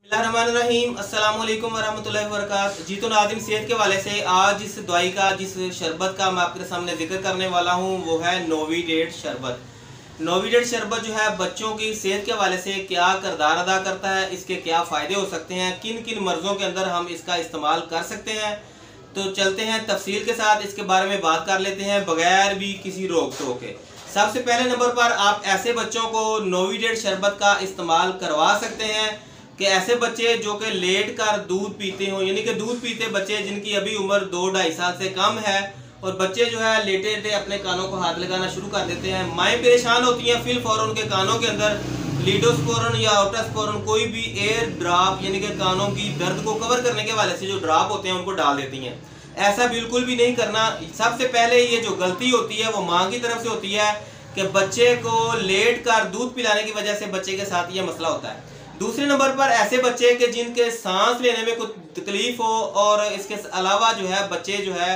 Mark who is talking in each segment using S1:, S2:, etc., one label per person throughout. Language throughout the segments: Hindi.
S1: बिस्मिल्लाहिर्रहमानिर्रहीम। अस्सलाम वालेकुम वरहमतुल्लाहि वबरकातुहू। जी तो नाज़रीन, सेहत के हवाले से आज जिस दवाई का जिस शरबत का मैं आपके सामने जिक्र करने वाला हूँ वो है नोविडेट शरबत। नोविडेट शरबत जो है बच्चों की सेहत के हवाले से क्या किरदार अदा करता है, इसके क्या फ़ायदे हो सकते हैं, किन किन मर्ज़ों के अंदर हम इसका इस्तेमाल कर सकते हैं। तो चलते हैं तफसील के साथ इसके बारे में बात कर लेते हैं बगैर भी किसी रोक टोक के। सबसे पहले नंबर पर आप ऐसे बच्चों को नोविडेट शरबत का इस्तेमाल करवा सकते हैं कि ऐसे बच्चे जो कि लेट कर दूध पीते हों, यानी कि दूध पीते बच्चे जिनकी अभी उम्र 2-2.5 साल से कम है और बच्चे जो है लेटे लेटे अपने कानों को हाथ लगाना शुरू कर देते हैं। माएँ परेशान होती हैं, फिल फौरन उनके कानों के अंदर लीडोस्पोरिन या ओटास्पोरिन कोई भी एयर ड्रॉप यानी कि कानों की दर्द को कवर करने के वाले से जो ड्रॉप होते हैं उनको डाल देती हैं। ऐसा बिल्कुल भी नहीं करना। सबसे पहले ये जो गलती होती है वो माँ की तरफ से होती है कि बच्चे को लेट कर दूध पिलाने की वजह से बच्चे के साथ ये मसला होता है। दूसरे नंबर पर ऐसे बच्चे के जिनके सांस लेने में कुछ तकलीफ हो और इसके अलावा जो है बच्चे जो है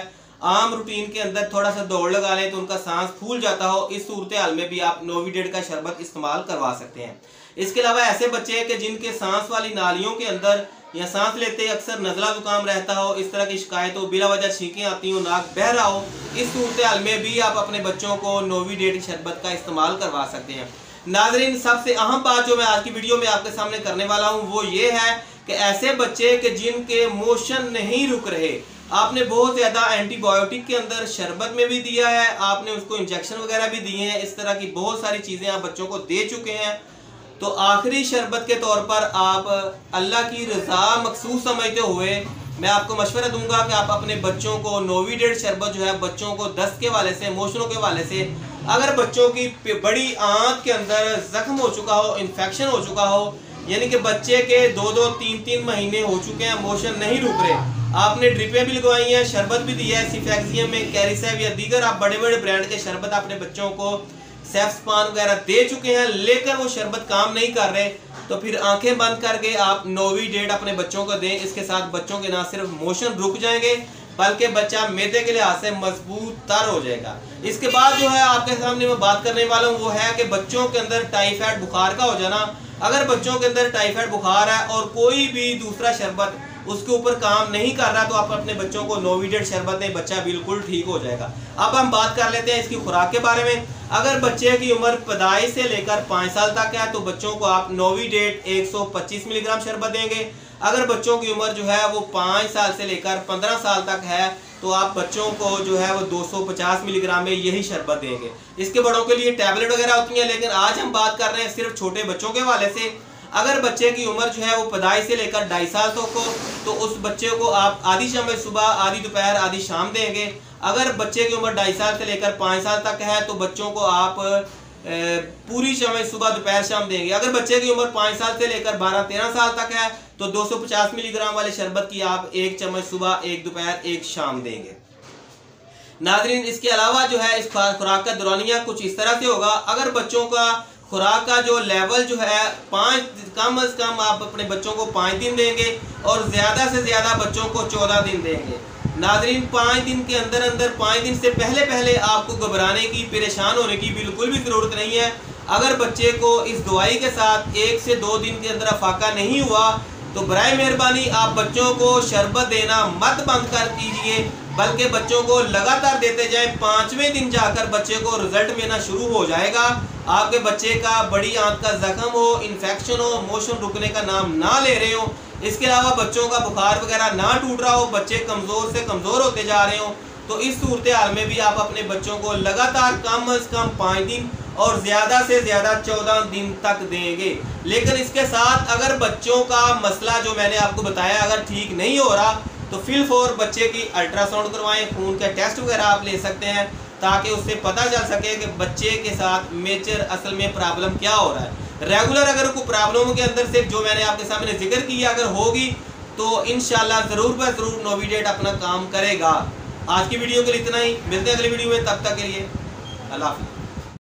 S1: आम रूटीन के अंदर थोड़ा सा दौड़ लगा लें तो उनका सांस फूल जाता हो, इस सूरत हाल में भी आप नोविडेट का शरबत इस्तेमाल करवा सकते हैं। इसके अलावा ऐसे बच्चे के जिनके सांस वाली नालियों के अंदर या सांस लेते अक्सर नज़ला जुकाम रहता हो, इस तरह की शिकायत हो, बिला वजह छींकें आती हो, नाक बह रहा हो, इस सूरत हाल में भी आप अपने बच्चों को नोविडेट शरबत का इस्तेमाल करवा सकते हैं। नाज़रीन, सबसे अहम बात जो मैं आज की वीडियो में आपके सामने करने वाला हूं वो ये है कि ऐसे बच्चे के जिनके मोशन नहीं रुक रहे, आपने बहुत ज़्यादा एंटीबायोटिक के अंदर शरबत में भी दिया है, आपने उसको इंजेक्शन वगैरह भी दिए हैं, इस तरह की बहुत सारी चीज़ें आप बच्चों को दे चुके हैं, तो आखिरी शरबत के तौर पर आप अल्लाह की रज़ा मखसूस समझते हुए मैं आपको मशवरा दूंगा कि आप अपने बच्चों को नोविडेट शरबत जो है बच्चों को दस्त के वाले से, मोशनों के वाले से, अगर बच्चों की बड़ी आंत के अंदर जख्म हो चुका हो, इन्फेक्शन हो चुका हो, यानी कि बच्चे के 2-2, 3-3 महीने हो चुके हैं, मोशन नहीं रुक रहे, आपने ड्रिपें भी लगवाई हैं, शरबत भी दिया है सिफेक्सियम में, कैरिसेव या दीगर आप बड़े बड़े ब्रांड के शरबत अपने बच्चों को सेफ्सपान वगैरह दे चुके हैं, लेकर वो शरबत काम नहीं कर रहे, तो फिर आंखें बंद करके आप नोविडेट अपने बच्चों को दें। इसके साथ बच्चों के ना सिर्फ मोशन रुक जाएंगे बल्कि बच्चा मैदे के लिहाज से मजबूत तर हो जाएगा। इसके बाद जो है आपके सामने मैं बात करने वाला हूँ वो है कि बच्चों के अंदर टाइफाइड बुखार का हो जाना। अगर बच्चों के अंदर टाइफाइड बुखार है और कोई भी दूसरा शरबत उसके ऊपर काम नहीं कर रहा तो आप अपने बच्चों को नोविडेट शरबत दें, बच्चा बिल्कुल ठीक हो जाएगा। अब हम बात कर लेते हैं इसकी खुराक के बारे में। अगर बच्चे की उम्र पैदाइश से लेकर 5 साल तक है तो बच्चों को आप नोविडेट 125 मिलीग्राम शरबत देंगे। अगर बच्चों की उम्र जो है वो 5 साल से लेकर 15 साल तक है तो आप बच्चों को जो है वो 250 मिलीग्राम में यही शरबत देंगे। इसके बड़ों के लिए टैबलेट वगैरह होती हैं, लेकिन आज हम बात कर रहे हैं सिर्फ छोटे बच्चों के हवाले से। अगर बच्चे की उम्र जो है वो पैदाइश से लेकर 2.5 साल तक हो तो उस बच्चे को आप आधी समय सुबह, आधी दोपहर, आधी शाम देंगे। अगर बच्चे की उम्र 2.5 साल से लेकर 5 साल तक है तो बच्चों को आप पूरी समय सुबह, दोपहर, शाम देंगे। अगर बच्चे की उम्र 5 साल से लेकर 12-13 साल तक है तो 250 मिलीग्राम वाले शरबत की आप 1 चम्मच सुबह, 1 दोपहर, 1 शाम देंगे। नाज़रीन, इसके अलावा जो है इस खुराक का दौरानिया कुछ इस तरह से होगा। अगर बच्चों का खुराक का जो लेवल जो है 5, कम से कम आप अपने बच्चों को 5 दिन देंगे और ज़्यादा से ज़्यादा बच्चों को 14 दिन देंगे। नाज़रीन, 5 दिन के अंदर अंदर, 5 दिन से पहले पहले आपको घबराने की, परेशान होने की बिल्कुल भी ज़रूरत नहीं है। अगर बच्चे को इस दवाई के साथ 1 से 2 दिन के अंदर अफाका नहीं हुआ तो बराए मेहरबानी आप बच्चों को शरबत देना मत बंद कर दीजिए, बल्कि बच्चों को लगातार देते जाएं। 5वें दिन जाकर बच्चे को रिजल्ट मिलना शुरू हो जाएगा। आपके बच्चे का बड़ी आंत का जख्म हो, इन्फेक्शन हो, मोशन रुकने का नाम ना ले रहे हो, इसके अलावा बच्चों का बुखार वगैरह ना टूट रहा हो, बच्चे कमज़ोर से कमज़ोर होते जा रहे हो, तो इस सूरत हाल में भी आप अपने बच्चों को लगातार कम से कम 5 दिन और ज़्यादा से ज़्यादा 14 दिन तक देंगे। लेकिन इसके साथ अगर बच्चों का मसला जो मैंने आपको बताया अगर ठीक नहीं हो रहा तो फिल फॉर बच्चे की अल्ट्रासाउंड करवाएं, खून का टेस्ट वगैरह आप ले सकते हैं ताकि उससे पता चल सके कि बच्चे के साथ मेजर असल में प्रॉब्लम क्या हो रहा है। रेगुलर अगर कोई प्रॉब्लम के अंदर से जो मैंने आपके सामने जिक्र किया अगर होगी तो इंशाल्लाह ज़रूर ब ज़रूर नोविडेट अपना काम करेगा। आज की वीडियो के लिए इतना ही, मिलते हैं अगली वीडियो में, तब तक के लिए अल्लाह हाफ़िज़।